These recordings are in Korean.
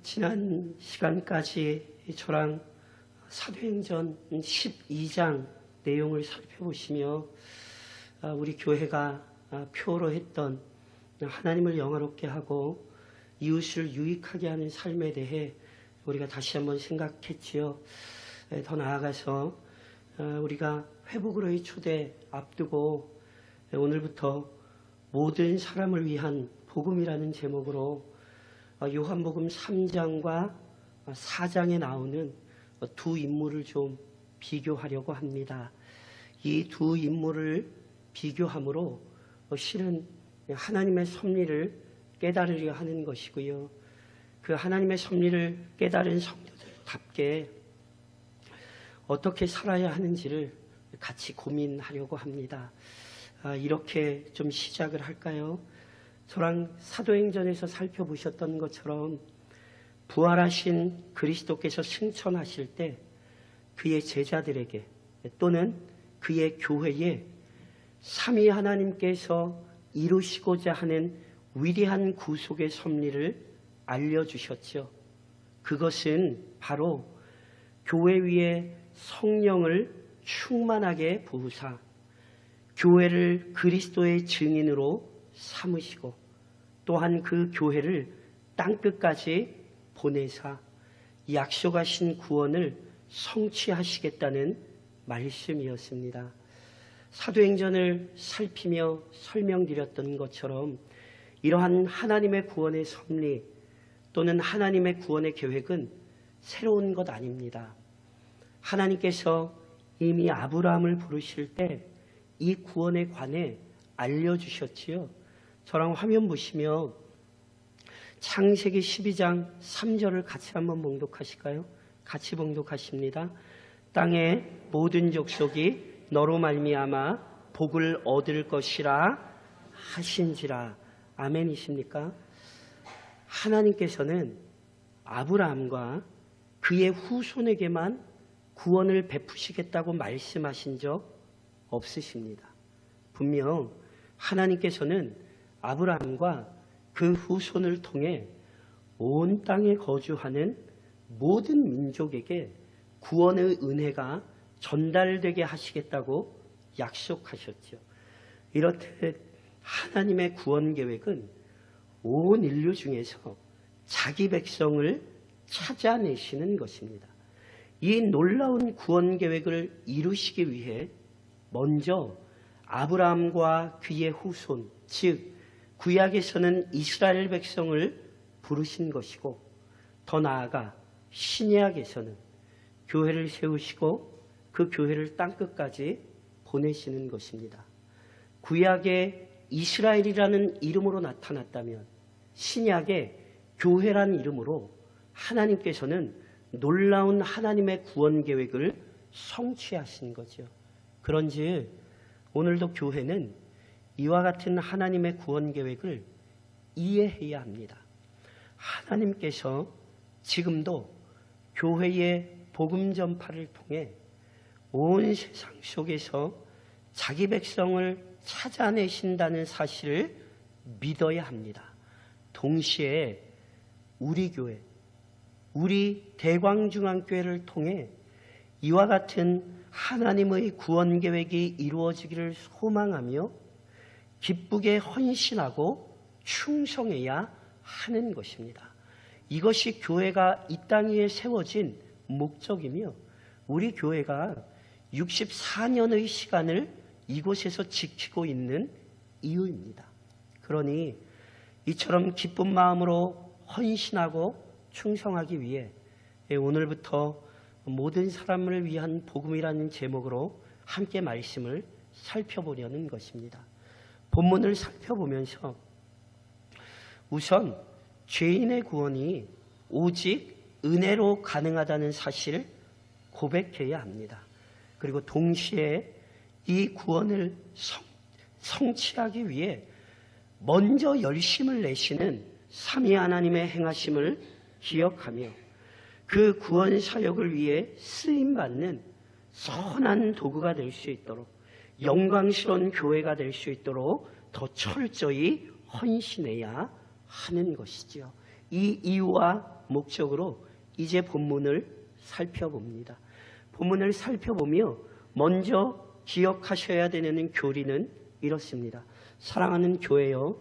지난 시간까지 저랑 사도행전 12장 내용을 살펴보시며 우리 교회가 표로 했던 하나님을 영화롭게 하고 이웃을 유익하게 하는 삶에 대해 우리가 다시 한번 생각했지요. 더 나아가서 우리가 회복으로의 초대 앞두고 오늘부터 모든 사람을 위한 복음이라는 제목으로 요한복음 3장과 4장에 나오는 두 인물을 좀 비교하려고 합니다. 이 두 인물을 비교함으로 실은 하나님의 섭리를 깨달으려 하는 것이고요. 그 하나님의 섭리를 깨달은 성도들답게 어떻게 살아야 하는지를 같이 고민하려고 합니다. 이렇게 좀 시작을 할까요? 저랑 사도행전에서 살펴보셨던 것처럼 부활하신 그리스도께서 승천하실 때 그의 제자들에게 또는 그의 교회에 삼위 하나님께서 이루시고자 하는 위대한 구속의 섭리를 알려주셨죠. 그것은 바로 교회 위에 성령을 충만하게 부으사 교회를 그리스도의 증인으로 삼으시고 또한 그 교회를 땅끝까지 보내사 약속하신 구원을 성취하시겠다는 말씀이었습니다. 사도행전을 살피며 설명드렸던 것처럼 이러한 하나님의 구원의 섭리 또는 하나님의 구원의 계획은 새로운 것 아닙니다. 하나님께서 이미 아브라함을 부르실 때 이 구원에 관해 알려주셨지요. 저랑 화면 보시며 창세기 12장 3절을 같이 한번 봉독하실까요? 같이 봉독하십니다. 땅의 모든 족속이 너로 말미암아 복을 얻을 것이라 하신지라. 아멘이십니까? 하나님께서는 아브라함과 그의 후손에게만 구원을 베푸시겠다고 말씀하신 적 없으십니다. 분명 하나님께서는 아브라함과 그 후손을 통해 온 땅에 거주하는 모든 민족에게 구원의 은혜가 전달되게 하시겠다고 약속하셨죠. 이렇듯 하나님의 구원 계획은 온 인류 중에서 자기 백성을 찾아내시는 것입니다. 이 놀라운 구원 계획을 이루시기 위해 먼저 아브라함과 그의 후손, 즉 구약에서는 이스라엘 백성을 부르신 것이고 더 나아가 신약에서는 교회를 세우시고 그 교회를 땅끝까지 보내시는 것입니다. 구약의 이스라엘이라는 이름으로 나타났다면 신약의 교회란 이름으로 하나님께서는 놀라운 하나님의 구원 계획을 성취하신 거죠. 그런즉 오늘도 교회는 이와 같은 하나님의 구원 계획을 이해해야 합니다. 하나님께서 지금도 교회의 복음 전파를 통해 온 세상 속에서 자기 백성을 찾아내신다는 사실을 믿어야 합니다. 동시에 우리 교회, 우리 대광중앙교회를 통해 이와 같은 하나님의 구원 계획이 이루어지기를 소망하며 기쁘게 헌신하고 충성해야 하는 것입니다. 이것이 교회가 이 땅 위에 세워진 목적이며 우리 교회가 64년의 시간을 이곳에서 지키고 있는 이유입니다. 그러니 이처럼 기쁜 마음으로 헌신하고 충성하기 위해 오늘부터 모든 사람을 위한 복음이라는 제목으로 함께 말씀을 살펴보려는 것입니다. 본문을 살펴보면서 우선 죄인의 구원이 오직 은혜로 가능하다는 사실을 고백해야 합니다. 그리고 동시에 이 구원을 성취하기 위해 먼저 열심을 내시는 삼위 하나님의 행하심을 기억하며 그 구원 사역을 위해 쓰임받는 선한 도구가 될 수 있도록 영광스러운 교회가 될 수 있도록 더 철저히 헌신해야 하는 것이지요. 이 이유와 목적으로 이제 본문을 살펴봅니다. 본문을 살펴보며 먼저 기억하셔야 되는 교리는 이렇습니다. 사랑하는 교회여,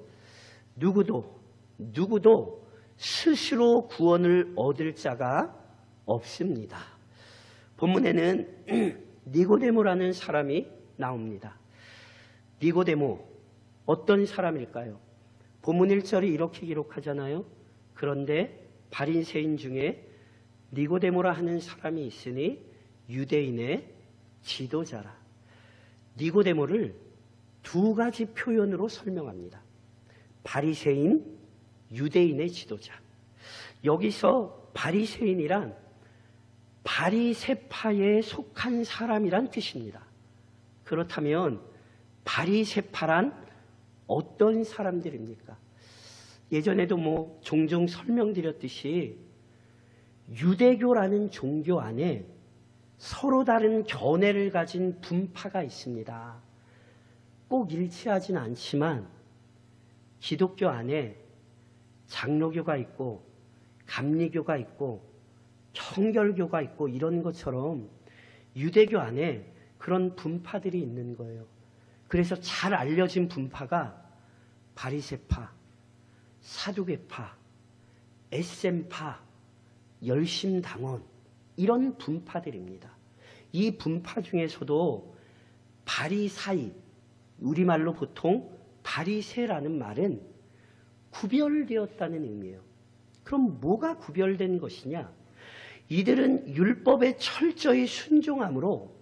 누구도 스스로 구원을 얻을 자가 없습니다. 본문에는 니고데모라는 사람이 나옵니다. 니고데모, 어떤 사람일까요? 본문 1절이 이렇게 기록하잖아요. 그런데 바리새인 중에 니고데모라 하는 사람이 있으니 유대인의 지도자라. 니고데모를 두 가지 표현으로 설명합니다. 바리새인, 유대인의 지도자. 여기서 바리새인이란 바리새파에 속한 사람이란 뜻입니다. 그렇다면 바리새파란 어떤 사람들입니까? 예전에도 종종 설명드렸듯이 유대교라는 종교 안에 서로 다른 견해를 가진 분파가 있습니다. 꼭 일치하진 않지만 기독교 안에 장로교가 있고 감리교가 있고 청결교가 있고 이런 것처럼 유대교 안에 그런 분파들이 있는 거예요. 그래서 잘 알려진 분파가 바리새파, 사두개파, 에셈파, 열심당원 이런 분파들입니다. 이 분파 중에서도 바리사이, 우리말로 보통 바리새라는 말은 구별되었다는 의미예요. 그럼 뭐가 구별된 것이냐? 이들은 율법에 철저히 순종함으로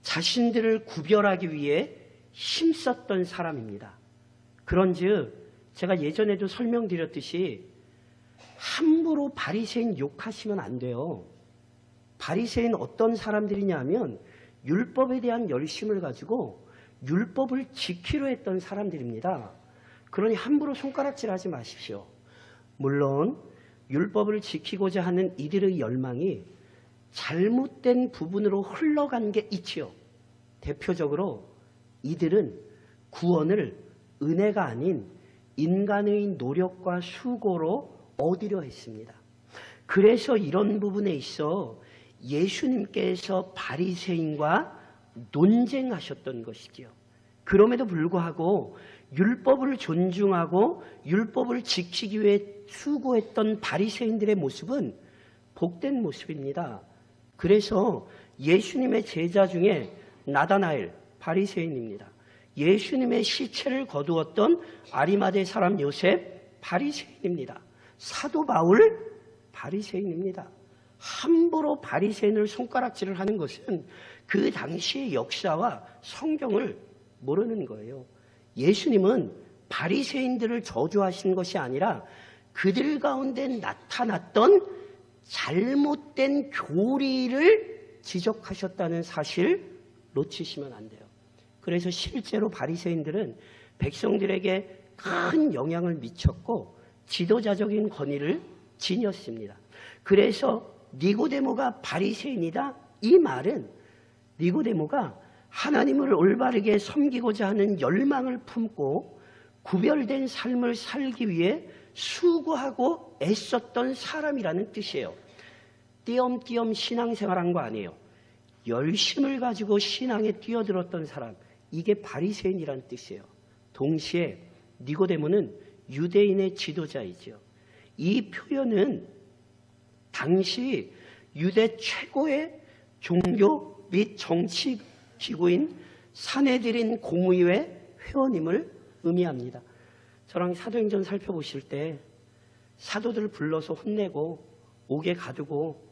자신들을 구별하기 위해 힘썼던 사람입니다. 그런즉 제가 예전에도 설명드렸듯이 함부로 바리새인 욕하시면 안 돼요. 바리새인 어떤 사람들이냐 하면 율법에 대한 열심을 가지고 율법을 지키려 했던 사람들입니다. 그러니 함부로 손가락질하지 마십시오. 물론 율법을 지키고자 하는 이들의 열망이 잘못된 부분으로 흘러간 게 있지요. 대표적으로 이들은 구원을 은혜가 아닌 인간의 노력과 수고로 얻으려 했습니다. 그래서 이런 부분에 있어 예수님께서 바리새인과 논쟁하셨던 것이지요. 그럼에도 불구하고 율법을 존중하고 율법을 지키기 위해 수고했던 바리새인들의 모습은 복된 모습입니다. 그래서 예수님의 제자 중에 나다나엘 바리새인입니다. 예수님의 시체를 거두었던 아리마대 사람 요셉 바리새인입니다. 사도 바울 바리새인입니다. 함부로 바리새인을 손가락질을 하는 것은 그 당시의 역사와 성경을 모르는 거예요. 예수님은 바리새인들을 저주하신 것이 아니라 그들 가운데 나타났던 잘못된 교리를 지적하셨다는 사실 놓치시면 안 돼요. 그래서 실제로 바리새인들은 백성들에게 큰 영향을 미쳤고 지도자적인 권위를 지녔습니다. 그래서 니고데모가 바리새인이다, 이 말은 니고데모가 하나님을 올바르게 섬기고자 하는 열망을 품고 구별된 삶을 살기 위해 수고하고 애썼던 사람이라는 뜻이에요. 띄엄띄엄 신앙생활한 거 아니에요. 열심을 가지고 신앙에 뛰어들었던 사람, 이게 바리새인이라는 뜻이에요. 동시에 니고데모는 유대인의 지도자이죠. 이 표현은 당시 유대 최고의 종교 및 정치 기구인 사내들인 공의회 회원임을 의미합니다. 저랑 사도행전 살펴보실 때 사도들을 불러서 혼내고 옥에 가두고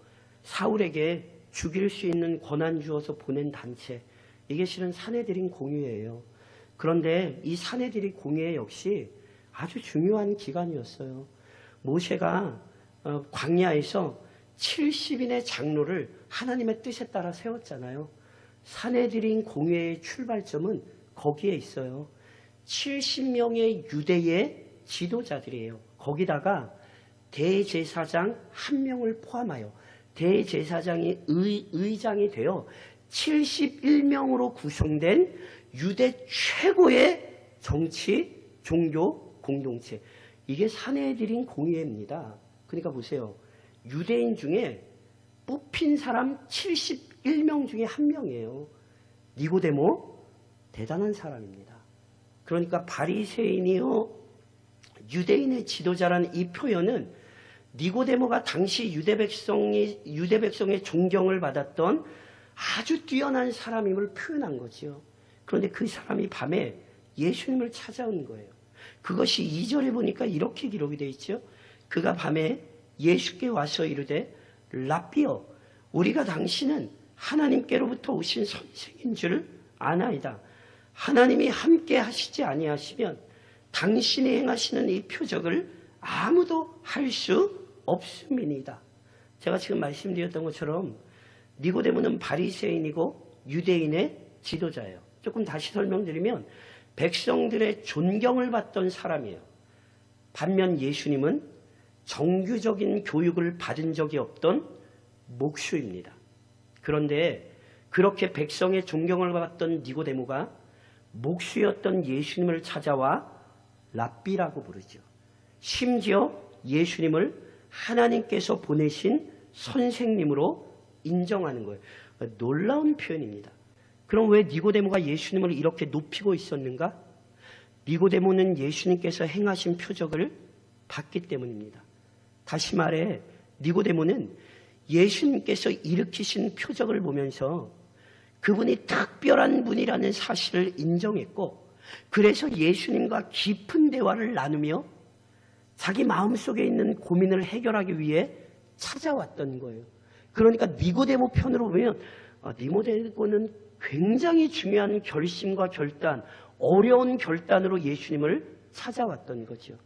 사울에게 죽일 수 있는 권한 주어서 보낸 단체, 이게 실은 사내들인 공의회예요. 그런데 이 사내들인 공의회 역시 아주 중요한 기관이었어요. 모세가 광야에서 70인의 장로를 하나님의 뜻에 따라 세웠잖아요. 사내들인 공회의 출발점은 거기에 있어요. 70명의 유대의 지도자들이에요. 거기다가 대제사장 1명을 포함하여 대제사장이 의장이 되어 71명으로 구성된 유대 최고의 정치, 종교 공동체, 이게 사내들인 공회입니다. 그러니까 보세요. 유대인 중에 뽑힌 사람 71명 중에 한 명이에요. 니고데모 대단한 사람입니다. 그러니까 바리새인이요 유대인의 지도자라는 이 표현은 니고데모가 당시 유대 백성의 존경을 받았던 아주 뛰어난 사람임을 표현한 거죠. 그런데 그 사람이 밤에 예수님을 찾아온 거예요. 그것이 2절에 보니까 이렇게 기록이 되어 있죠. 그가 밤에 예수께 와서 이르되 랍비여 우리가 당신은 하나님께로부터 오신 선생인 줄 아나이다. 하나님이 함께 하시지 아니하시면 당신이 행하시는 이 표적을 아무도 할 수 없음이니이다. 제가 지금 말씀드렸던 것처럼 니고데모는 바리새인이고 유대인의 지도자예요. 조금 다시 설명드리면 백성들의 존경을 받던 사람이에요. 반면 예수님은 정규적인 교육을 받은 적이 없던 목수입니다. 그런데 그렇게 백성의 존경을 받던 니고데모가 목수였던 예수님을 찾아와 랍비라고 부르죠. 심지어 예수님을 하나님께서 보내신 선생님으로 인정하는 거예요. 놀라운 표현입니다. 그럼 왜 니고데모가 예수님을 이렇게 높이고 있었는가? 니고데모는 예수님께서 행하신 표적을 봤기 때문입니다. 다시 말해 니고데모는 예수님께서 일으키신 표적을 보면서 그분이 특별한 분이라는 사실을 인정했고 그래서 예수님과 깊은 대화를 나누며 자기 마음속에 있는 고민을 해결하기 위해 찾아왔던 거예요. 그러니까 니고데모 편으로 보면 니고데모는 굉장히 중요한 결심과 결단, 어려운 결단으로 예수님을 찾아왔던 거죠.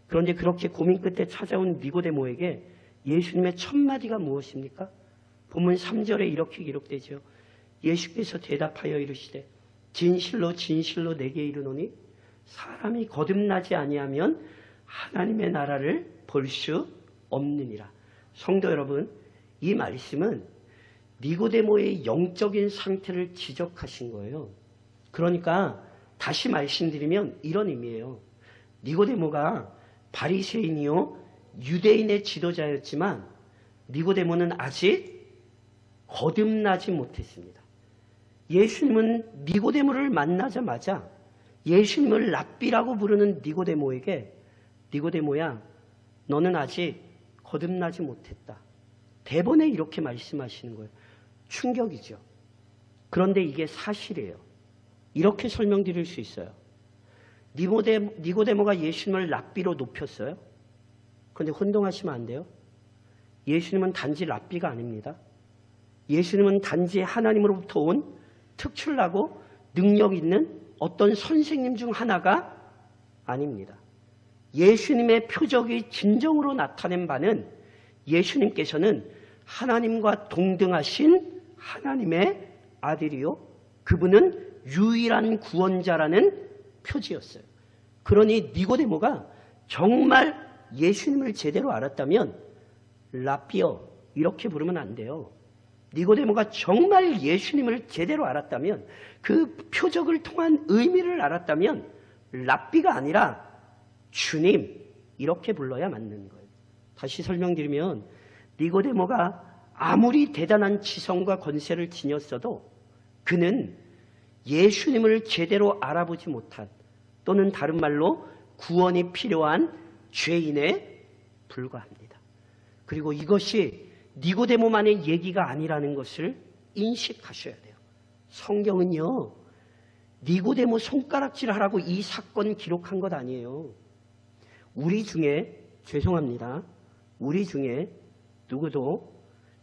그런데 그렇게 고민 끝에 찾아온 니고데모에게 예수님의 첫 마디가 무엇입니까? 본문 3절에 이렇게 기록되죠. 예수께서 대답하여 이르시되 진실로 진실로 내게 이르노니 사람이 거듭나지 아니하면 하나님의 나라를 볼 수 없느니라. 성도 여러분, 이 말씀은 니고데모의 영적인 상태를 지적하신 거예요. 그러니까 다시 말씀드리면 이런 의미예요. 니고데모가 바리새인이요 유대인의 지도자였지만 니고데모는 아직 거듭나지 못했습니다. 예수님은 니고데모를 만나자마자 예수님을 랍비라고 부르는 니고데모에게 니고데모야 너는 아직 거듭나지 못했다. 대본에 이렇게 말씀하시는 거예요. 충격이죠. 그런데 이게 사실이에요. 이렇게 설명드릴 수 있어요. 니고데모가 예수님을 랍비로 높였어요. 그런데 혼동하시면 안 돼요. 예수님은 단지 랍비가 아닙니다. 예수님은 단지 하나님으로부터 온 특출나고 능력 있는 어떤 선생님 중 하나가 아닙니다. 예수님의 표적이 진정으로 나타낸 바는 예수님께서는 하나님과 동등하신 하나님의 아들이요. 그분은 유일한 구원자라는 표지였어요. 그러니 니고데모가 정말 예수님을 제대로 알았다면 랍비여 이렇게 부르면 안 돼요. 니고데모가 정말 예수님을 제대로 알았다면 그 표적을 통한 의미를 알았다면 랍비가 아니라 주님 이렇게 불러야 맞는 거예요. 다시 설명드리면 니고데모가 아무리 대단한 지성과 권세를 지녔어도 그는 예수님을 제대로 알아보지 못한 또는 다른 말로 구원이 필요한 죄인에 불과합니다. 그리고 이것이 니고데모만의 얘기가 아니라는 것을 인식하셔야 돼요. 성경은요, 니고데모 손가락질하라고 이 사건 기록한 것 아니에요. 우리 중에, 죄송합니다. 우리 중에 누구도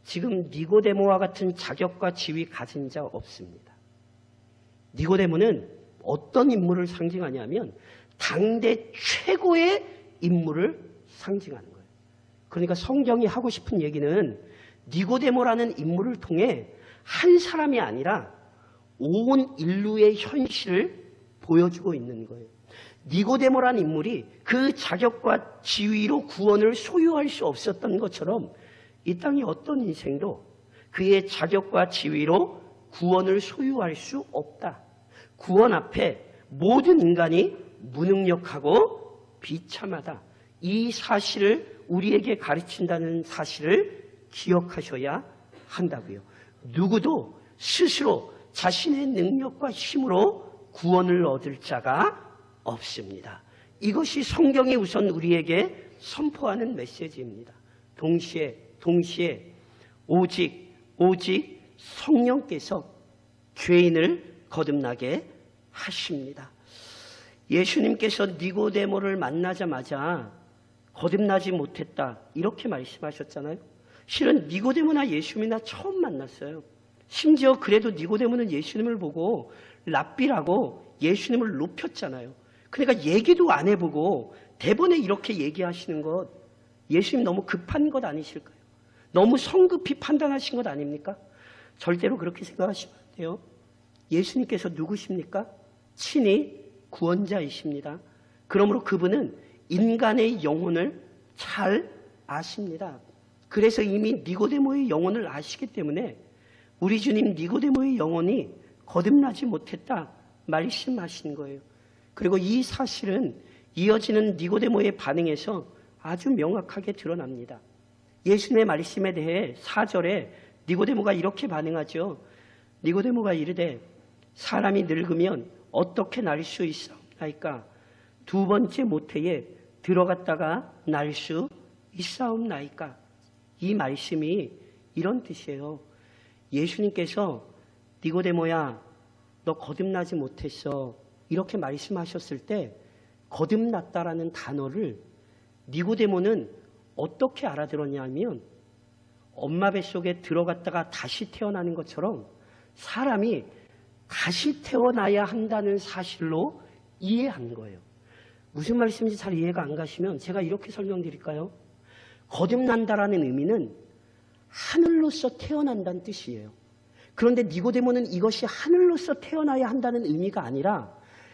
지금 니고데모와 같은 자격과 지위 가진 자 없습니다. 니고데모는 어떤 인물을 상징하냐면 당대 최고의 인물을 상징하는 거예요. 그러니까 성경이 하고 싶은 얘기는 니고데모라는 인물을 통해 한 사람이 아니라 온 인류의 현실을 보여주고 있는 거예요. 니고데모라는 인물이 그 자격과 지위로 구원을 소유할 수 없었던 것처럼 이 땅의 어떤 인생도 그의 자격과 지위로 구원을 소유할 수 없다. 구원 앞에 모든 인간이 무능력하고 비참하다. 이 사실을 우리에게 가르친다는 사실을 기억하셔야 한다고요. 누구도 스스로 자신의 능력과 힘으로 구원을 얻을 자가 없습니다. 이것이 성경이 우선 우리에게 선포하는 메시지입니다. 동시에 오직 성령께서 죄인을 거듭나게 하십니다. 예수님께서 니고데모를 만나자마자 거듭나지 못했다 이렇게 말씀하셨잖아요. 실은 니고데모나 예수님이나 처음 만났어요. 심지어 그래도 니고데모는 예수님을 보고 랍비라고 예수님을 높였잖아요. 그러니까 얘기도 안 해보고 대본에 이렇게 얘기하시는 것, 예수님 너무 급한 것 아니실까요? 너무 성급히 판단하신 것 아닙니까? 절대로 그렇게 생각하시면 안 돼요. 예수님께서 누구십니까? 친히 구원자이십니다. 그러므로 그분은 인간의 영혼을 잘 아십니다. 그래서 이미 니고데모의 영혼을 아시기 때문에 우리 주님 니고데모의 영혼이 거듭나지 못했다 말씀하신 거예요. 그리고 이 사실은 이어지는 니고데모의 반응에서 아주 명확하게 드러납니다. 예수님의 말씀에 대해 4절에 니고데모가 이렇게 반응하죠. 니고데모가 이르되 사람이 늙으면 어떻게 날 수 있사옵나이까? 두 번째 모태에 들어갔다가 날 수 있사옵나이까? 이 말씀이 이런 뜻이에요. 예수님께서 니고데모야 너 거듭나지 못했어 이렇게 말씀하셨을 때 거듭났다라는 단어를 니고데모는 어떻게 알아들었냐면 엄마 뱃속에 들어갔다가 다시 태어나는 것처럼 사람이 다시 태어나야 한다는 사실로 이해한 거예요. 무슨 말씀인지 잘 이해가 안 가시면 제가 이렇게 설명드릴까요? 거듭난다라는 의미는 하늘로서 태어난다는 뜻이에요. 그런데 니고데모는 이것이 하늘로서 태어나야 한다는 의미가 아니라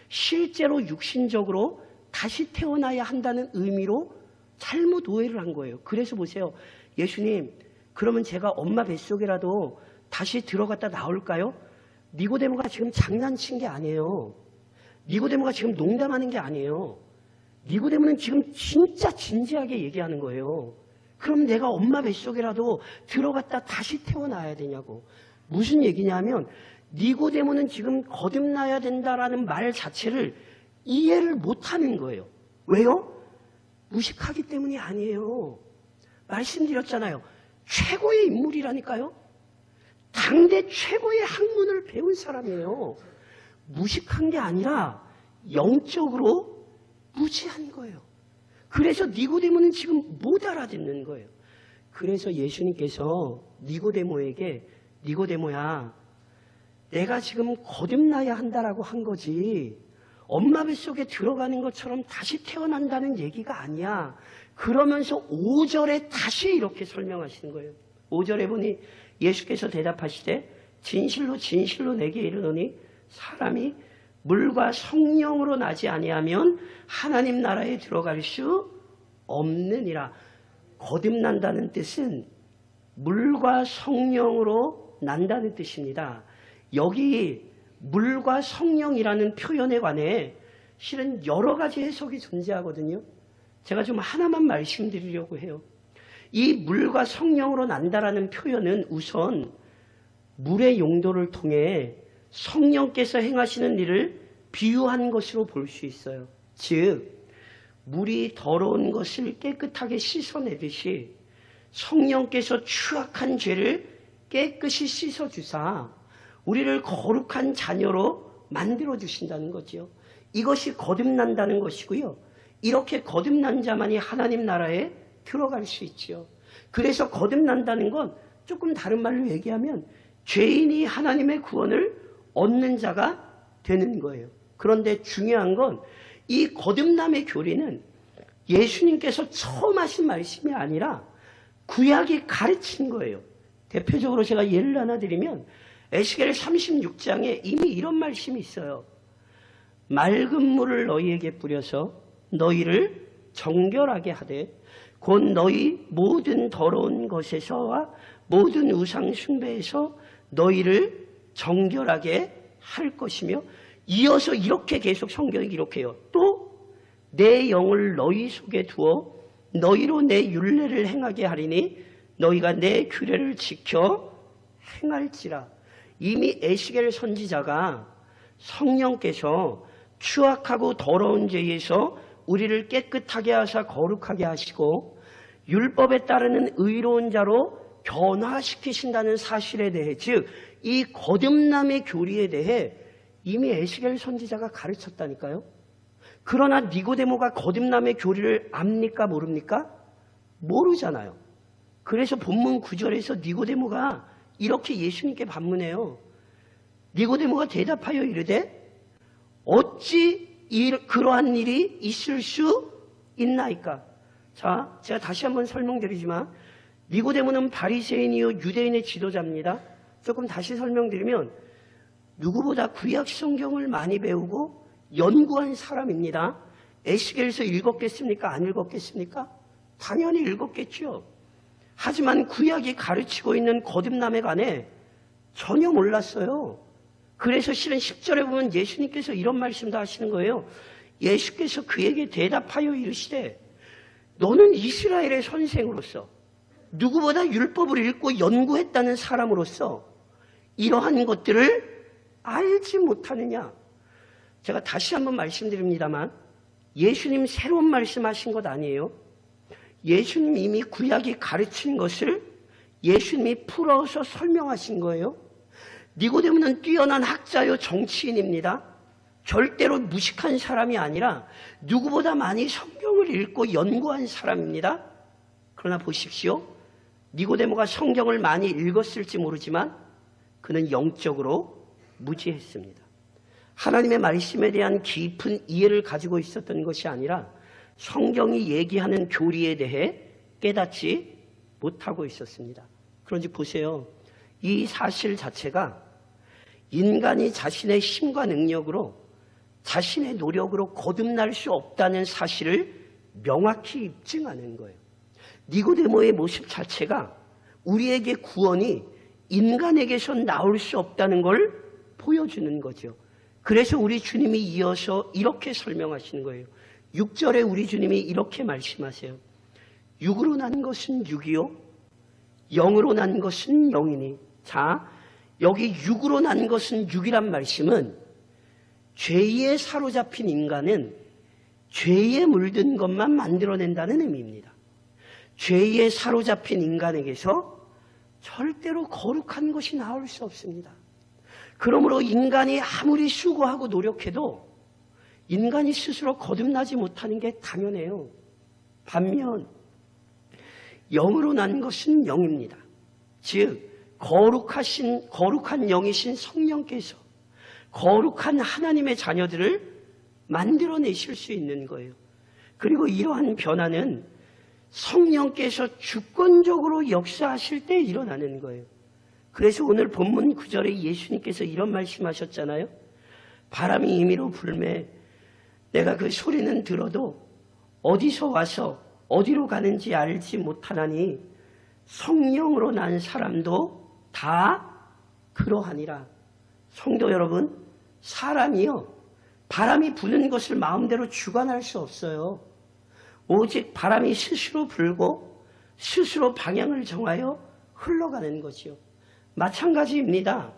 실제로 육신적으로 다시 태어나야 한다는 의미로 잘못 오해를 한 거예요. 그래서 보세요. 예수님, 그러면 제가 엄마 뱃속이라도 다시 들어갔다 나올까요? 니고데모가 지금 장난친 게 아니에요. 니고데모가 지금 농담하는 게 아니에요. 니고데모는 지금 진짜 진지하게 얘기하는 거예요. 그럼 내가 엄마 뱃속이라도 들어갔다 다시 태어나야 되냐고. 무슨 얘기냐면 니고데모는 지금 거듭나야 된다라는 말 자체를 이해를 못하는 거예요. 왜요? 무식하기 때문이 아니에요. 말씀드렸잖아요. 최고의 인물이라니까요. 당대 최고의 학문을 배운 사람이에요. 무식한 게 아니라 영적으로 무지한 거예요. 그래서 니고데모는 지금 못 알아듣는 거예요. 그래서 예수님께서 니고데모에게 니고데모야 내가 지금 거듭나야 한다라고 한 거지 엄마 뱃속에 들어가는 것처럼 다시 태어난다는 얘기가 아니야. 그러면서 5절에 다시 이렇게 설명하시는 거예요. 5절에 보니 예수께서 대답하시되 진실로 진실로 내게 이르노니 사람이 물과 성령으로 나지 아니하면 하나님 나라에 들어갈 수 없느니라. 거듭난다는 뜻은 물과 성령으로 난다는 뜻입니다. 여기 물과 성령이라는 표현에 관해 실은 여러 가지 해석이 존재하거든요. 제가 좀 하나만 말씀드리려고 해요. 이 물과 성령으로 난다라는 표현은 우선 물의 용도를 통해 성령께서 행하시는 일을 비유한 것으로 볼 수 있어요. 즉 물이 더러운 것을 깨끗하게 씻어내듯이 성령께서 추악한 죄를 깨끗이 씻어주사 우리를 거룩한 자녀로 만들어주신다는 거죠. 이것이 거듭난다는 것이고요. 이렇게 거듭난 자만이 하나님 나라에 들어갈 수 있죠. 그래서 거듭난다는 건 조금 다른 말로 얘기하면 죄인이 하나님의 구원을 얻는 자가 되는 거예요. 그런데 중요한 건 이 거듭남의 교리는 예수님께서 처음 하신 말씀이 아니라 구약이 가르친 거예요. 대표적으로 제가 예를 하나 드리면 에스겔 36장에 이미 이런 말씀이 있어요. 맑은 물을 너희에게 뿌려서 너희를 정결하게 하되 곧 너희 모든 더러운 것에서와 모든 우상 숭배에서 너희를 정결하게 할 것이며 이어서 이렇게 계속 성경이 기록해요. 또 내 영을 너희 속에 두어 너희로 내 율례를 행하게 하리니 너희가 내 규례를 지켜 행할지라. 이미 에스겔 선지자가 성령께서 추악하고 더러운 죄에서 우리를 깨끗하게 하사 거룩하게 하시고 율법에 따르는 의로운 자로 변화시키신다는 사실에 대해, 즉 이 거듭남의 교리에 대해 이미 에스겔 선지자가 가르쳤다니까요. 그러나 니고데모가 거듭남의 교리를 압니까 모릅니까? 모르잖아요. 그래서 본문 9절에서 니고데모가 이렇게 예수님께 반문해요. 니고데모가 대답하여 이르되 어찌 그러한 일이 있을 수 있나이까? 자, 제가 다시 한번 설명드리지만 니고데모는 바리새인이요 유대인의 지도자입니다. 조금 다시 설명드리면 누구보다 구약 성경을 많이 배우고 연구한 사람입니다. 에스겔서 읽었겠습니까? 안 읽었겠습니까? 당연히 읽었겠죠. 하지만 구약이 가르치고 있는 거듭남에 관해 전혀 몰랐어요. 그래서 실은 10절에 보면 예수님께서 이런 말씀도 하시는 거예요. 예수께서 그에게 대답하여 이르시되 너는 이스라엘의 선생으로서 누구보다 율법을 읽고 연구했다는 사람으로서 이러한 것들을 알지 못하느냐. 제가 다시 한번 말씀드립니다만 예수님 새로운 말씀하신 것 아니에요. 예수님 이미 구약이 가르친 것을 예수님이 풀어서 설명하신 거예요. 니고데모는 뛰어난 학자요 정치인입니다. 절대로 무식한 사람이 아니라 누구보다 많이 성경을 읽고 연구한 사람입니다. 그러나 보십시오. 니고데모가 성경을 많이 읽었을지 모르지만 그는 영적으로 무지했습니다. 하나님의 말씀에 대한 깊은 이해를 가지고 있었던 것이 아니라 성경이 얘기하는 교리에 대해 깨닫지 못하고 있었습니다. 그런지 보세요. 이 사실 자체가 인간이 자신의 힘과 능력으로 자신의 노력으로 거듭날 수 없다는 사실을 명확히 입증하는 거예요. 니고데모의 모습 자체가 우리에게 구원이 인간에게서 나올 수 없다는 걸 보여주는 거죠. 그래서 우리 주님이 이어서 이렇게 설명하시는 거예요. 6절에 우리 주님이 이렇게 말씀하세요. 육으로 난 것은 육이요 영으로 난 것은 영이니. 자, 여기 육으로 난 것은 육이란 말씀은 죄에 사로잡힌 인간은 죄에 물든 것만 만들어낸다는 의미입니다. 죄에 사로잡힌 인간에게서 절대로 거룩한 것이 나올 수 없습니다. 그러므로 인간이 아무리 수고하고 노력해도 인간이 스스로 거듭나지 못하는 게 당연해요. 반면 영으로 난 것은 영입니다. 즉 거룩한 영이신 성령께서 거룩한 하나님의 자녀들을 만들어내실 수 있는 거예요. 그리고 이러한 변화는 성령께서 주권적으로 역사하실 때 일어나는 거예요. 그래서 오늘 본문 9절에 예수님께서 이런 말씀하셨잖아요. 바람이 임의로 불매 내가 그 소리는 들어도 어디서 와서 어디로 가는지 알지 못하나니 성령으로 난 사람도 다 그러하니라. 성도 여러분, 사람이요 바람이 부는 것을 마음대로 주관할 수 없어요. 오직 바람이 스스로 불고 스스로 방향을 정하여 흘러가는 거지요. 마찬가지입니다.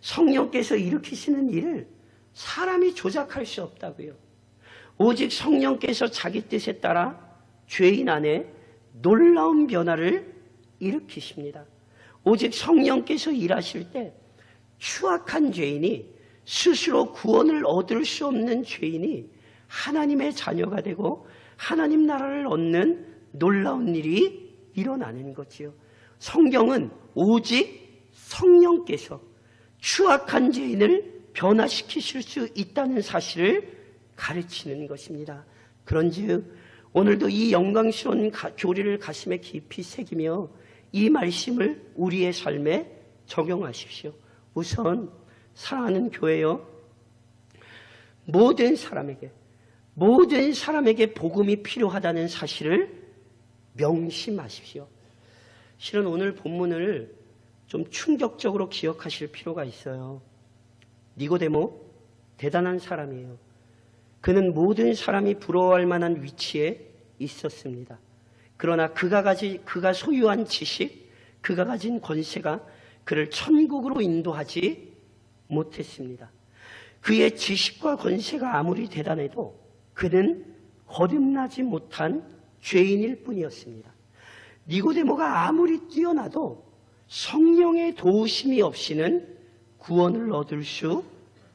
성령께서 일으키시는 일을 사람이 조작할 수 없다고요. 오직 성령께서 자기 뜻에 따라 죄인 안에 놀라운 변화를 일으키십니다. 오직 성령께서 일하실 때 추악한 죄인이 스스로 구원을 얻을 수 없는 죄인이 하나님의 자녀가 되고 하나님 나라를 얻는 놀라운 일이 일어나는 거지요. 성경은 오직 성령께서 추악한 죄인을 변화시키실 수 있다는 사실을 가르치는 것입니다. 그런즉 오늘도 이 영광스러운 교리를 가슴에 깊이 새기며 이 말씀을 우리의 삶에 적용하십시오. 우선 사랑하는 교회여, 모든 사람에게 복음이 필요하다는 사실을 명심하십시오. 실은 오늘 본문을 좀 충격적으로 기억하실 필요가 있어요. 니고데모 대단한 사람이에요. 그는 모든 사람이 부러워할 만한 위치에 있었습니다. 그러나 그가 소유한 지식, 그가 가진 권세가 그를 천국으로 인도하지 못했습니다. 그의 지식과 권세가 아무리 대단해도 그는 거듭나지 못한 죄인일 뿐이었습니다. 니고데모가 아무리 뛰어나도 성령의 도우심이 없이는 구원을 얻을 수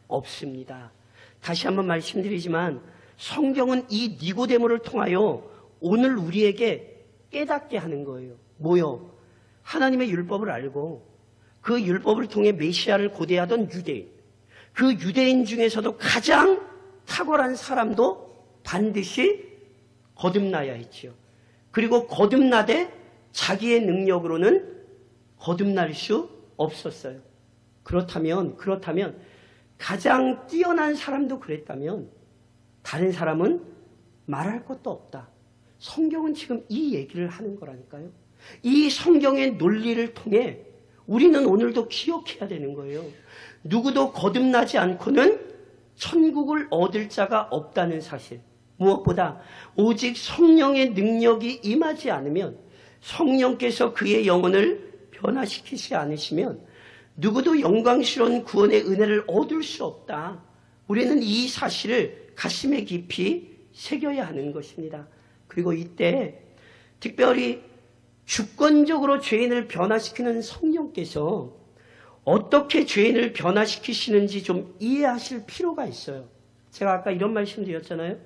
없습니다. 다시 한번 말씀드리지만 성경은 이 니고데모를 통하여 오늘 우리에게 깨닫게 하는 거예요. 뭐요? 하나님의 율법을 알고 그 율법을 통해 메시아를 고대하던 유대인, 그 유대인 중에서도 가장 탁월한 사람도 반드시 거듭나야 했지요. 그리고 거듭나되 자기의 능력으로는 거듭날 수 없었어요. 그렇다면 가장 뛰어난 사람도 그랬다면 다른 사람은 말할 것도 없다. 성경은 지금 이 얘기를 하는 거라니까요. 이 성경의 논리를 통해 우리는 오늘도 기억해야 되는 거예요. 누구도 거듭나지 않고는 천국을 얻을 자가 없다는 사실. 무엇보다 오직 성령의 능력이 임하지 않으면, 성령께서 그의 영혼을 변화시키지 않으시면 누구도 영광스러운 구원의 은혜를 얻을 수 없다. 우리는 이 사실을 가슴에 깊이 새겨야 하는 것입니다. 그리고 이때 특별히 주권적으로 죄인을 변화시키는 성령께서 어떻게 죄인을 변화시키시는지 좀 이해하실 필요가 있어요. 제가 아까 이런 말씀 드렸잖아요.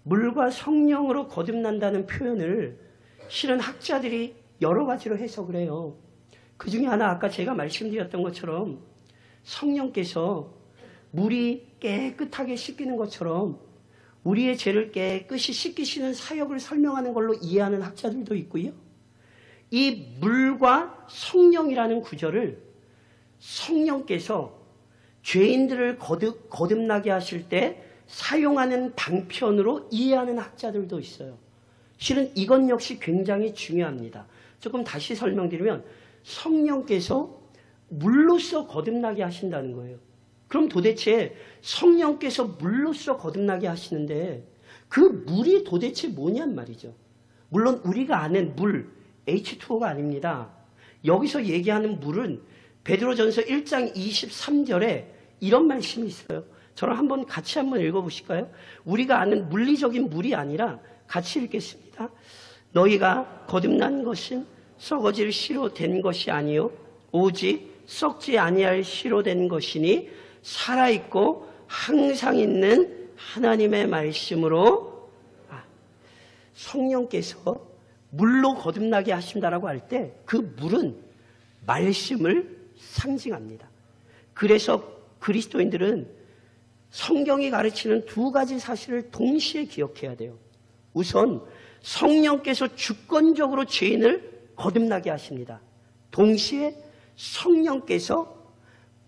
물과 성령으로 거듭난다는 표현을 실은 학자들이 여러 가지로 해석을 해요. 그 중에 하나 아까 제가 말씀드렸던 것처럼 성령께서 물이 깨끗하게 씻기는 것처럼 우리의 죄를 깨끗이 씻기시는 사역을 설명하는 걸로 이해하는 학자들도 있고요. 이 물과 성령이라는 구절을 성령께서 죄인들을 거듭나게 하실 때 사용하는 방편으로 이해하는 학자들도 있어요. 실은 이것 역시 굉장히 중요합니다. 조금 다시 설명드리면 성령께서 물로써 거듭나게 하신다는 거예요. 그럼 도대체 성령께서 물로써 거듭나게 하시는데 그 물이 도대체 뭐냔 말이죠. 물론 우리가 아는 물, H2O가 아닙니다. 여기서 얘기하는 물은 베드로전서 1장 23절에 이런 말씀이 있어요. 저랑 같이 한번 읽어보실까요? 우리가 아는 물리적인 물이 아니라 같이 읽겠습니다. 너희가 거듭난 것은 썩어질 씨로 된 것이 아니요 오직 썩지 아니할 씨로 된 것이니 살아있고 항상 있는 하나님의 말씀으로. 성령께서 물로 거듭나게 하신다라고 할 때 그 물은 말씀을 상징합니다. 그래서 그리스도인들은 성경이 가르치는 두 가지 사실을 동시에 기억해야 돼요. 우선 성령께서 주권적으로 죄인을 거듭나게 하십니다. 동시에 성령께서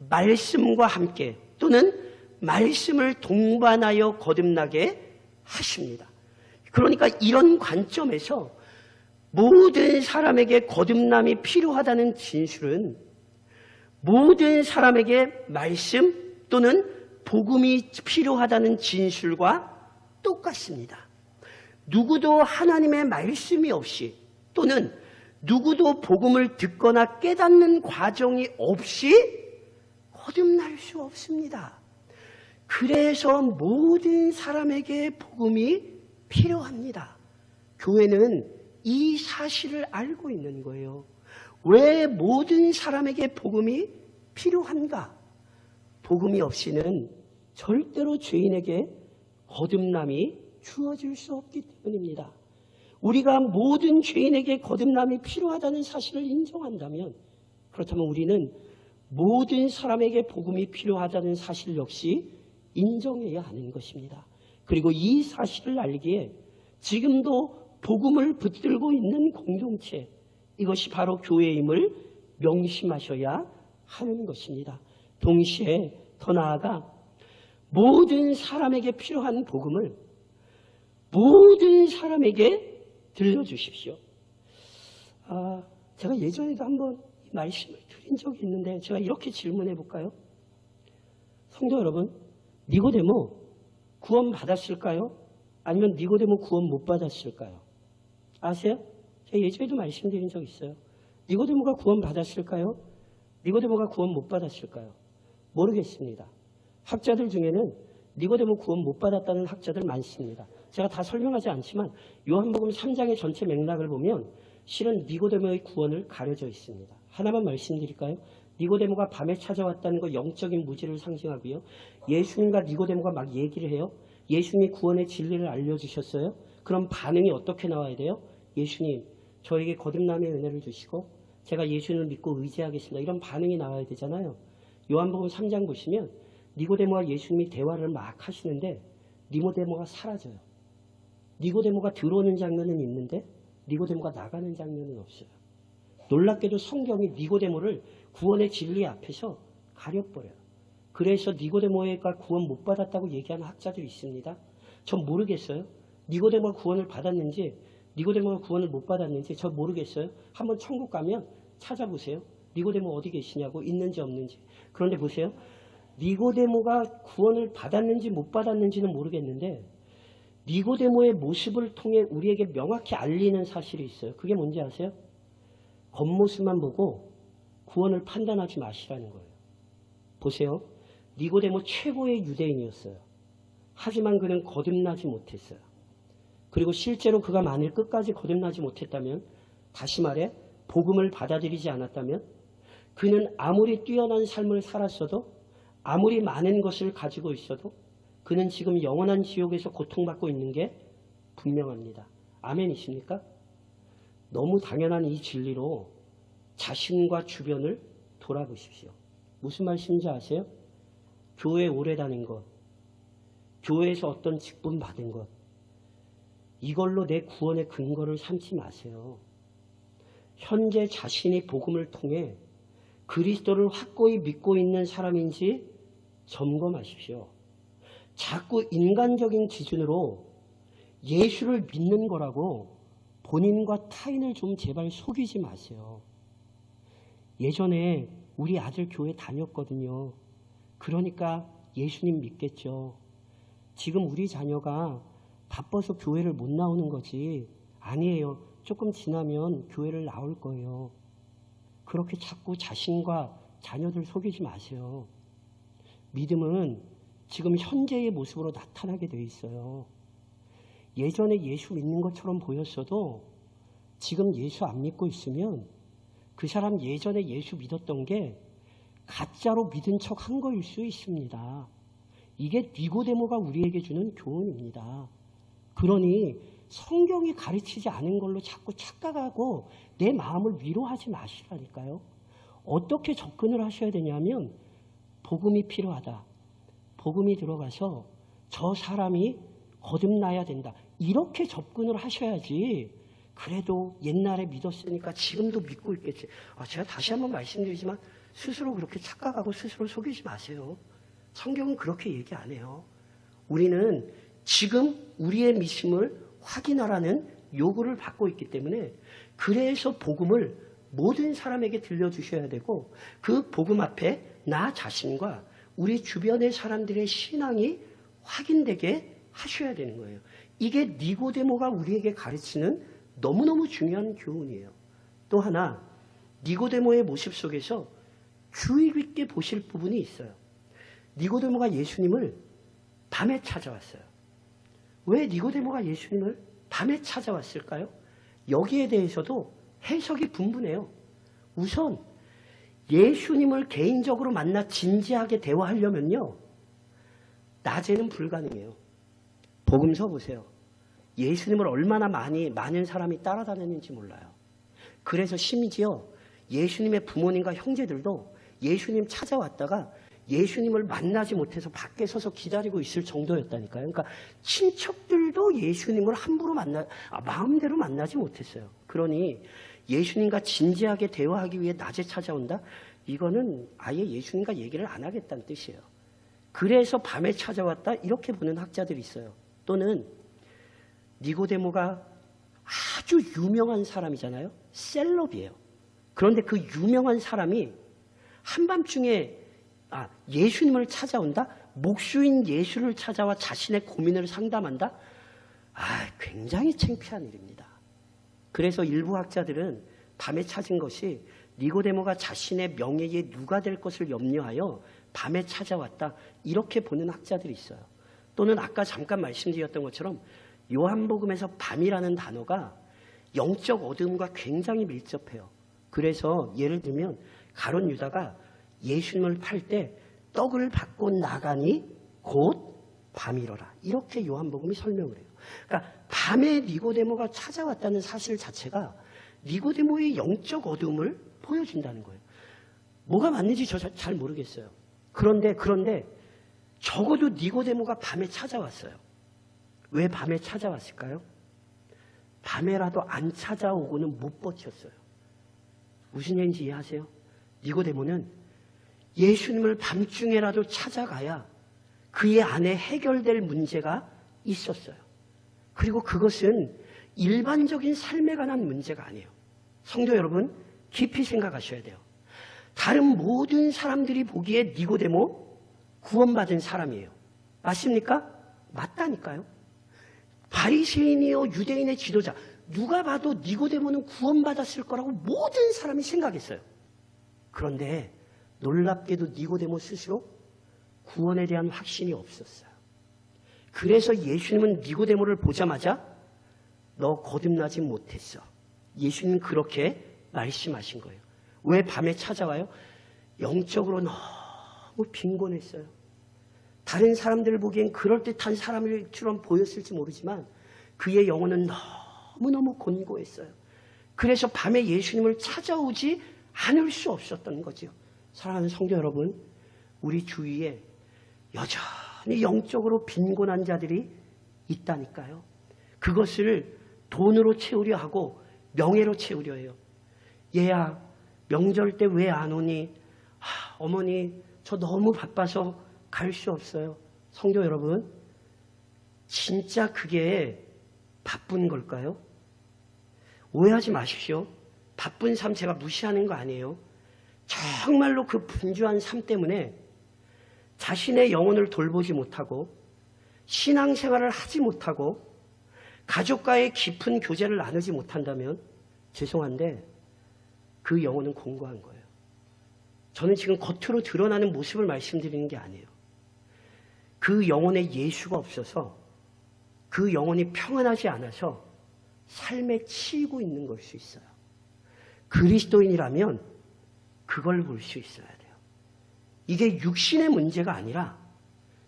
말씀과 함께 또는 말씀을 동반하여 거듭나게 하십니다. 그러니까 이런 관점에서 모든 사람에게 거듭남이 필요하다는 진술은 모든 사람에게 말씀 또는 복음이 필요하다는 진술과 똑같습니다. 누구도 하나님의 말씀이 없이 또는 누구도 복음을 듣거나 깨닫는 과정이 없이 거듭날 수 없습니다. 그래서 모든 사람에게 복음이 필요합니다. 교회는 이 사실을 알고 있는 거예요. 왜 모든 사람에게 복음이 필요한가? 복음이 없이는 절대로 죄인에게 거듭남이 주어질 수 없기 때문입니다. 우리가 모든 죄인에게 거듭남이 필요하다는 사실을 인정한다면, 그렇다면 우리는 모든 사람에게 복음이 필요하다는 사실 역시 인정해야 하는 것입니다. 그리고 이 사실을 알기에 지금도 복음을 붙들고 있는 공동체, 이것이 바로 교회임을 명심하셔야 하는 것입니다. 동시에 더 나아가 모든 사람에게 필요한 복음을 모든 사람에게 들려주십시오. 제가 예전에도 한번 이 말씀을 드린 적이 있는데 제가 이렇게 질문해 볼까요? 성도 여러분, 니고데모 구원 받았을까요? 아니면 니고데모 구원 못 받았을까요? 아세요? 제가 예전에도 말씀드린 적 있어요. 니고데모가 구원 받았을까요? 니고데모가 구원 못 받았을까요? 모르겠습니다. 학자들 중에는 니고데모 구원 못 받았다는 학자들 많습니다. 제가 다 설명하지 않지만 요한복음 3장의 전체 맥락을 보면 실은 니고데모의 구원을 가려져 있습니다. 하나만 말씀드릴까요? 니고데모가 밤에 찾아왔다는 거 영적인 무지를 상징하고요. 예수님과 니고데모가 막 얘기를 해요. 예수님이 구원의 진리를 알려주셨어요. 그럼 반응이 어떻게 나와야 돼요? 예수님, 저에게 거듭남의 은혜를 주시고 제가 예수님을 믿고 의지하겠습니다. 이런 반응이 나와야 되잖아요. 요한복음 3장 보시면 니고데모와 예수님이 대화를 막 하시는데 니고데모가 사라져요. 니고데모가 들어오는 장면은 있는데 니고데모가 나가는 장면은 없어요. 놀랍게도 성경이 니고데모를 구원의 진리 앞에서 가려버려요. 그래서 니고데모가 구원 못 받았다고 얘기하는 학자들이 있습니다. 전 모르겠어요. 니고데모가 구원을 받았는지 니고데모가 구원을 못 받았는지 저 모르겠어요. 한번 천국 가면 찾아보세요. 니고데모 어디 계시냐고, 있는지 없는지. 그런데 보세요. 니고데모가 구원을 받았는지 못 받았는지는 모르겠는데 니고데모의 모습을 통해 우리에게 명확히 알리는 사실이 있어요. 그게 뭔지 아세요? 겉모습만 보고 구원을 판단하지 마시라는 거예요. 보세요. 니고데모 최고의 유대인이었어요. 하지만 그는 거듭나지 못했어요. 그리고 실제로 그가 만일 끝까지 거듭나지 못했다면, 다시 말해 복음을 받아들이지 않았다면 그는 아무리 뛰어난 삶을 살았어도, 아무리 많은 것을 가지고 있어도 그는 지금 영원한 지옥에서 고통받고 있는 게 분명합니다. 아멘이십니까? 너무 당연한 이 진리로 자신과 주변을 돌아보십시오. 무슨 말씀인지 아세요? 교회 오래 다닌 것, 교회에서 어떤 직분 받은 것, 이걸로 내 구원의 근거를 삼지 마세요. 현재 자신이 복음을 통해 그리스도를 확고히 믿고 있는 사람인지 점검하십시오. 자꾸 인간적인 기준으로 예수를 믿는 거라고 본인과 타인을 좀 제발 속이지 마세요. 예전에 우리 아들 교회 다녔거든요. 그러니까 예수님 믿겠죠. 지금 우리 자녀가 바빠서 교회를 못 나오는 거지. 아니에요. 조금 지나면 교회를 나올 거예요. 그렇게 자꾸 자신과 자녀들 속이지 마세요. 믿음은 지금 현재의 모습으로 나타나게 돼 있어요. 예전에 예수 믿는 것처럼 보였어도 지금 예수 안 믿고 있으면 그 사람 예전에 예수 믿었던 게 가짜로 믿은 척 한 거일 수 있습니다. 이게 니고데모가 우리에게 주는 교훈입니다. 그러니 성경이 가르치지 않은 걸로 자꾸 착각하고 내 마음을 위로하지 마시라니까요. 어떻게 접근을 하셔야 되냐면 복음이 필요하다. 복음이 들어가서 저 사람이 거듭나야 된다. 이렇게 접근을 하셔야지. 그래도 옛날에 믿었으니까 지금도 믿고 있겠지. 제가 다시 한번 말씀드리지만 스스로 그렇게 착각하고 스스로 속이지 마세요. 성경은 그렇게 얘기 안 해요. 우리는 지금 우리의 믿음을 확인하라는 요구를 받고 있기 때문에 그래서 복음을 모든 사람에게 들려주셔야 되고 그 복음 앞에 나 자신과 우리 주변의 사람들의 신앙이 확인되게 하셔야 되는 거예요. 이게 니고데모가 우리에게 가르치는 너무너무 중요한 교훈이에요. 또 하나, 니고데모의 모습 속에서 주의 깊게 보실 부분이 있어요. 니고데모가 예수님을 밤에 찾아왔어요. 왜 니고데모가 예수님을 밤에 찾아왔을까요? 여기에 대해서도 해석이 분분해요. 우선 예수님을 개인적으로 만나 진지하게 대화하려면요, 낮에는 불가능해요. 복음서 보세요. 예수님을 얼마나 많은 사람이 따라다녔는지 몰라요. 그래서 심지어 예수님의 부모님과 형제들도 예수님 찾아왔다가 예수님을 만나지 못해서 밖에 서서 기다리고 있을 정도였다니까요. 그러니까 친척들도 예수님을 함부로 마음대로 만나지 못했어요. 그러니 예수님과 진지하게 대화하기 위해 낮에 찾아온다? 이거는 아예 예수님과 얘기를 안 하겠다는 뜻이에요. 그래서 밤에 찾아왔다? 이렇게 보는 학자들이 있어요. 또는 니고데모가 아주 유명한 사람이잖아요. 셀럽이에요. 그런데 그 유명한 사람이 한밤중에 예수님을 찾아온다? 목수인 예수를 찾아와 자신의 고민을 상담한다? 굉장히 창피한 일입니다. 그래서 일부 학자들은 밤에 찾은 것이 니고데모가 자신의 명예에 누가 될 것을 염려하여 밤에 찾아왔다, 이렇게 보는 학자들이 있어요. 또는 아까 잠깐 말씀드렸던 것처럼 요한복음에서 밤이라는 단어가 영적 어두움과 굉장히 밀접해요. 그래서 예를 들면 가룟 유다가 예수님을 팔 때 떡을 받고 나가니 곧 밤이러라, 이렇게 요한복음이 설명을 해요. 그러니까 밤에 니고데모가 찾아왔다는 사실 자체가 니고데모의 영적 어두움을 보여준다는 거예요. 뭐가 맞는지 저 잘 모르겠어요. 그런데 적어도 니고데모가 밤에 찾아왔어요. 왜 밤에 찾아왔을까요? 밤에라도 안 찾아오고는 못 버텼어요. 무슨 얘기인지 이해하세요? 니고데모는 예수님을 밤중에라도 찾아가야 그의 안에 해결될 문제가 있었어요. 그리고 그것은 일반적인 삶에 관한 문제가 아니에요. 성도 여러분, 깊이 생각하셔야 돼요. 다른 모든 사람들이 보기에 니고데모 구원받은 사람이에요. 맞습니까? 맞다니까요. 바리새인이요 유대인의 지도자, 누가 봐도 니고데모는 구원받았을 거라고 모든 사람이 생각했어요. 그런데 놀랍게도 니고데모 스스로 구원에 대한 확신이 없었어요. 그래서 예수님은 니고데모를 보자마자 너 거듭나지 못했어, 예수님은 그렇게 말씀하신 거예요. 왜 밤에 찾아와요? 영적으로 너무 빈곤했어요. 다른 사람들 보기엔 그럴듯한 사람일처럼 보였을지 모르지만 그의 영혼은 너무너무 곤고했어요. 그래서 밤에 예수님을 찾아오지 않을 수 없었던 거죠. 사랑하는 성도 여러분, 우리 주위에 여전히 영적으로 빈곤한 자들이 있다니까요. 그것을 돈으로 채우려 하고 명예로 채우려 해요. 얘야, 명절 때 왜 안 오니? 어머니, 저 너무 바빠서 갈 수 없어요. 성도 여러분, 진짜 그게 바쁜 걸까요? 오해하지 마십시오. 바쁜 삶 제가 무시하는 거 아니에요. 정말로 그 분주한 삶 때문에 자신의 영혼을 돌보지 못하고 신앙생활을 하지 못하고 가족과의 깊은 교제를 나누지 못한다면 죄송한데 그 영혼은 공고한 거예요. 저는 지금 겉으로 드러나는 모습을 말씀드리는 게 아니에요. 그 영혼에 예수가 없어서, 그 영혼이 평안하지 않아서 삶에 치이고 있는 걸 수 있어요. 그리스도인이라면 그걸 볼 수 있어야 돼요. 이게 육신의 문제가 아니라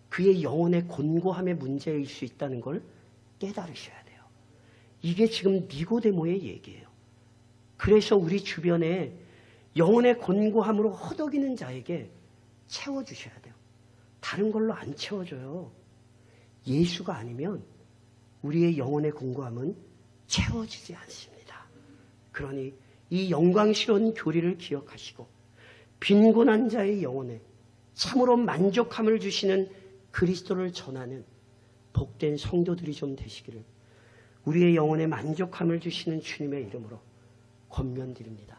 그의 영혼의 곤고함의 문제일 수 있다는 걸 깨달으셔야 돼요. 이게 지금 니고데모의 얘기예요. 그래서 우리 주변에 영혼의 곤고함으로 허덕이는 자에게 채워주셔야 돼요. 다른 걸로 안 채워줘요. 예수가 아니면 우리의 영혼의 곤고함은 채워지지 않습니다. 그러니 이 영광스러운 교리를 기억하시고 빈곤한 자의 영혼에 참으로 만족함을 주시는 그리스도를 전하는 복된 성도들이 좀 되시기를 우리의 영혼에 만족함을 주시는 주님의 이름으로 권면드립니다.